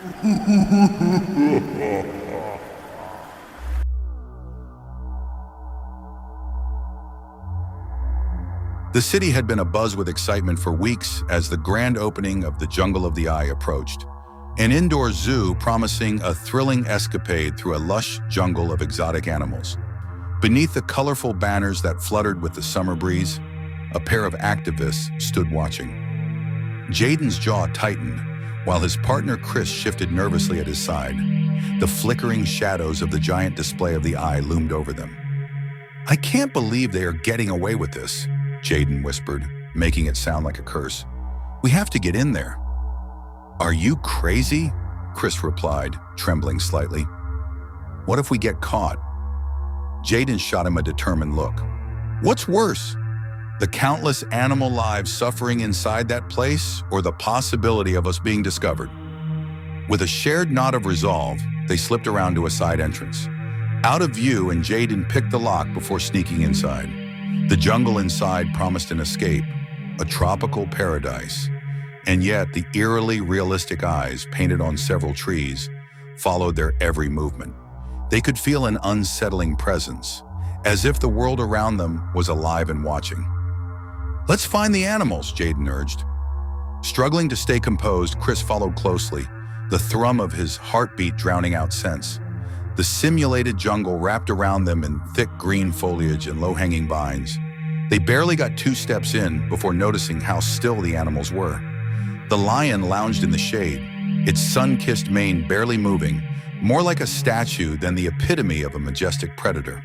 The city had been abuzz with excitement for weeks as the grand opening of the Jungle of the Eye approached, an indoor zoo promising a thrilling escapade through a lush jungle of exotic animals. Beneath the colorful banners that fluttered with the summer breeze, a pair of activists stood watching. Jaden's jaw tightened, while his partner Chris shifted nervously at his side. The flickering shadows of the giant display of the eye loomed over them. "I can't believe they are getting away with this," Jaden whispered, making it sound like a curse. "We have to get in there." "Are you crazy?" Chris replied, trembling slightly. "What if we get caught?" Jaden shot him a determined look. "What's worse? The countless animal lives suffering inside that place, or the possibility of us being discovered?" With a shared nod of resolve, they slipped around to a side entrance. Out of view, and Jaden picked the lock before sneaking inside. The jungle inside promised an escape, a tropical paradise, and yet the eerily realistic eyes painted on several trees followed their every movement. They could feel an unsettling presence, as if the world around them was alive and watching. "Let's find the animals," Jaden urged. Struggling to stay composed, Chris followed closely, the thrum of his heartbeat drowning out sense. The simulated jungle wrapped around them in thick green foliage and low-hanging vines. They barely got 2 steps in before noticing how still the animals were. The lion lounged in the shade, its sun-kissed mane barely moving, more like a statue than the epitome of a majestic predator.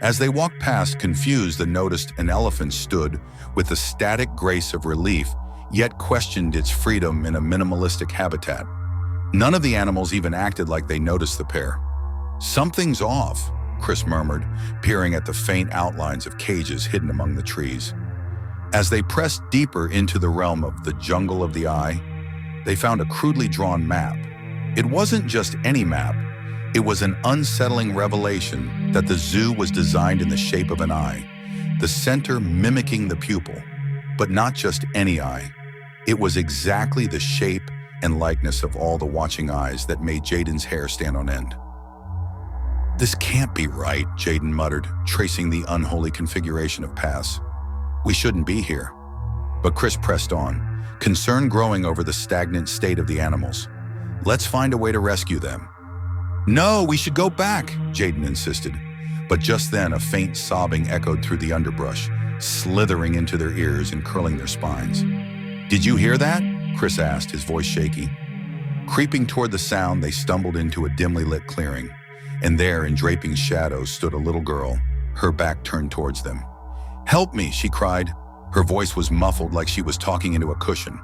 As they walked past, confused, they noticed an elephant stood with the static grace of relief, yet questioned its freedom in a minimalistic habitat. None of the animals even acted like they noticed the pair. "Something's off," Chris murmured, peering at the faint outlines of cages hidden among the trees. As they pressed deeper into the realm of the Jungle of the Eye, they found a crudely drawn map. It wasn't just any map. It was an unsettling revelation that the zoo was designed in the shape of an eye, the center mimicking the pupil. But not just any eye. It was exactly the shape and likeness of all the watching eyes that made Jaden's hair stand on end. "This can't be right," Jaden muttered, tracing the unholy configuration of paths. "We shouldn't be here." But Chris pressed on, concern growing over the stagnant state of the animals. "Let's find a way to rescue them." "No, we should go back," Jaden insisted. But just then, a faint sobbing echoed through the underbrush, slithering into their ears and curling their spines. "Did you hear that?" Chris asked, his voice shaky. Creeping toward the sound, they stumbled into a dimly lit clearing. And there, in draping shadows, stood a little girl, her back turned towards them. "Help me," she cried. Her voice was muffled like she was talking into a cushion.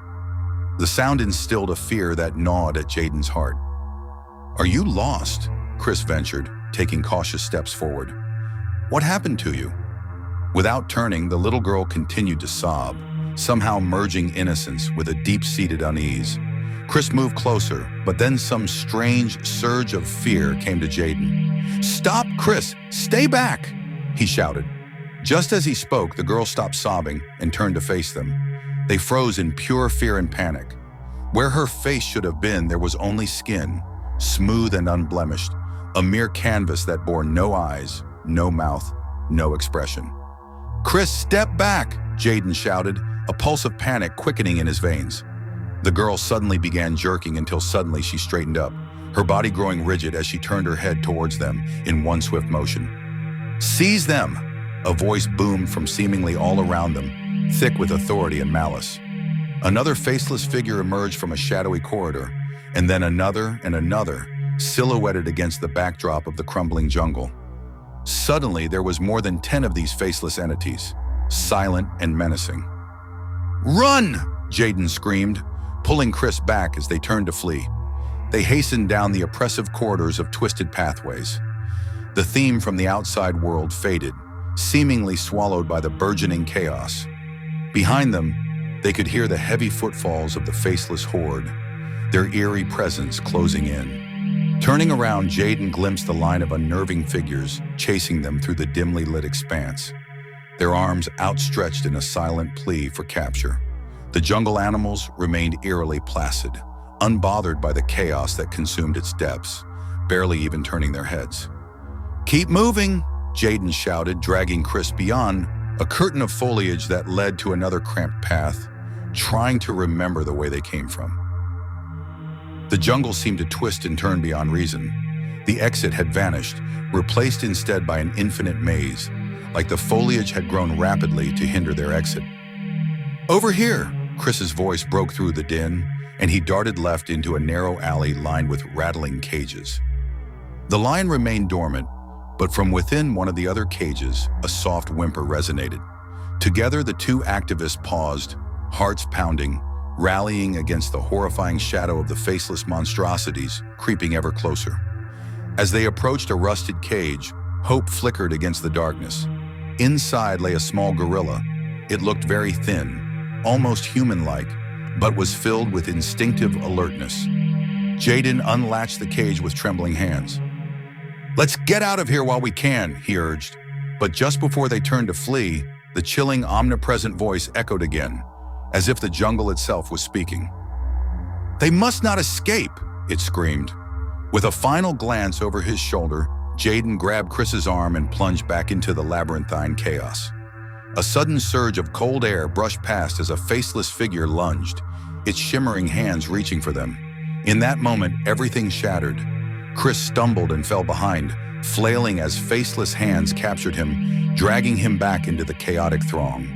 The sound instilled a fear that gnawed at Jaden's heart. "Are you lost?" Chris ventured, taking cautious steps forward. "What happened to you?" Without turning, the little girl continued to sob, somehow merging innocence with a deep-seated unease. Chris moved closer, but then some strange surge of fear came to Jaden. "Stop, Chris! Stay back!" he shouted. Just as he spoke, the girl stopped sobbing and turned to face them. They froze in pure fear and panic. Where her face should have been, there was only skin, smooth and unblemished, a mere canvas that bore no eyes, no mouth, no expression. "Chris, step back!" Jaden shouted, a pulse of panic quickening in his veins. The girl suddenly began jerking until suddenly she straightened up, her body growing rigid as she turned her head towards them in one swift motion. "Seize them!" A voice boomed from seemingly all around them, thick with authority and malice. Another faceless figure emerged from a shadowy corridor, and then another and another, silhouetted against the backdrop of the crumbling jungle. Suddenly, there was more than 10 of these faceless entities, silent and menacing. "Run!" Jaden screamed, pulling Chris back as they turned to flee. They hastened down the oppressive corridors of twisted pathways. The theme from the outside world faded, seemingly swallowed by the burgeoning chaos. Behind them, they could hear the heavy footfalls of the faceless horde, their eerie presence closing in. Turning around, Jaden glimpsed the line of unnerving figures chasing them through the dimly lit expanse, their arms outstretched in a silent plea for capture. The jungle animals remained eerily placid, unbothered by the chaos that consumed its depths, barely even turning their heads. "Keep moving," Jaden shouted, dragging Chris beyond a curtain of foliage that led to another cramped path, trying to remember the way they came from. The jungle seemed to twist and turn beyond reason. The exit had vanished, replaced instead by an infinite maze, like the foliage had grown rapidly to hinder their exit. "Over here!" Chris's voice broke through the din, and he darted left into a narrow alley lined with rattling cages. The lion remained dormant, but from within one of the other cages, a soft whimper resonated. Together, the two activists paused, hearts pounding, rallying against the horrifying shadow of the faceless monstrosities creeping ever closer. As they approached a rusted cage, hope flickered against the darkness. Inside lay a small gorilla. It looked very thin, almost human-like, but was filled with instinctive alertness. Jaden unlatched the cage with trembling hands. "Let's get out of here while we can," he urged. But just before they turned to flee, the chilling, omnipresent voice echoed again, as if the jungle itself was speaking. "They must not escape," it screamed. With a final glance over his shoulder, Jaden grabbed Chris's arm and plunged back into the labyrinthine chaos. A sudden surge of cold air brushed past as a faceless figure lunged, its shimmering hands reaching for them. In that moment, everything shattered. Chris stumbled and fell behind, flailing as faceless hands captured him, dragging him back into the chaotic throng.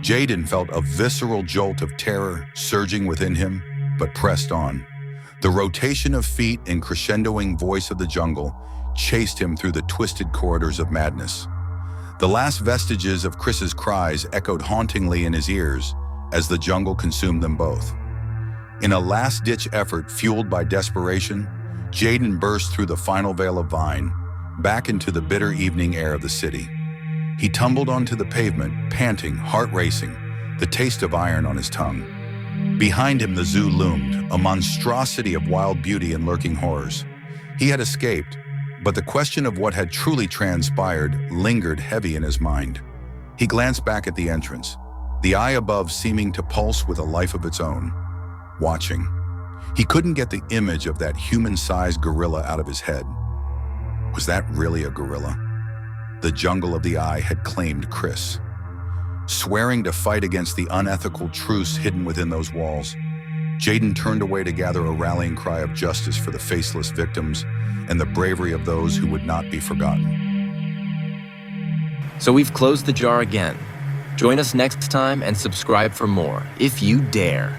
Jaden felt a visceral jolt of terror surging within him, but pressed on. The rotation of feet and crescendoing voice of the jungle chased him through the twisted corridors of madness. The last vestiges of Chris's cries echoed hauntingly in his ears as the jungle consumed them both. In a last-ditch effort fueled by desperation, Jaden burst through the final veil of vine, back into the bitter evening air of the city. He tumbled onto the pavement, panting, heart racing, the taste of iron on his tongue. Behind him, the zoo loomed, a monstrosity of wild beauty and lurking horrors. He had escaped, but the question of what had truly transpired lingered heavy in his mind. He glanced back at the entrance, the eye above seeming to pulse with a life of its own, watching. He couldn't get the image of that human-sized gorilla out of his head. Was that really a gorilla? The jungle of the eye had claimed Chris. Swearing to fight against the unethical truce hidden within those walls, Jaden turned away to gather a rallying cry of justice for the faceless victims and the bravery of those who would not be forgotten. So we've closed the jar again. Join us next time and subscribe for more, if you dare.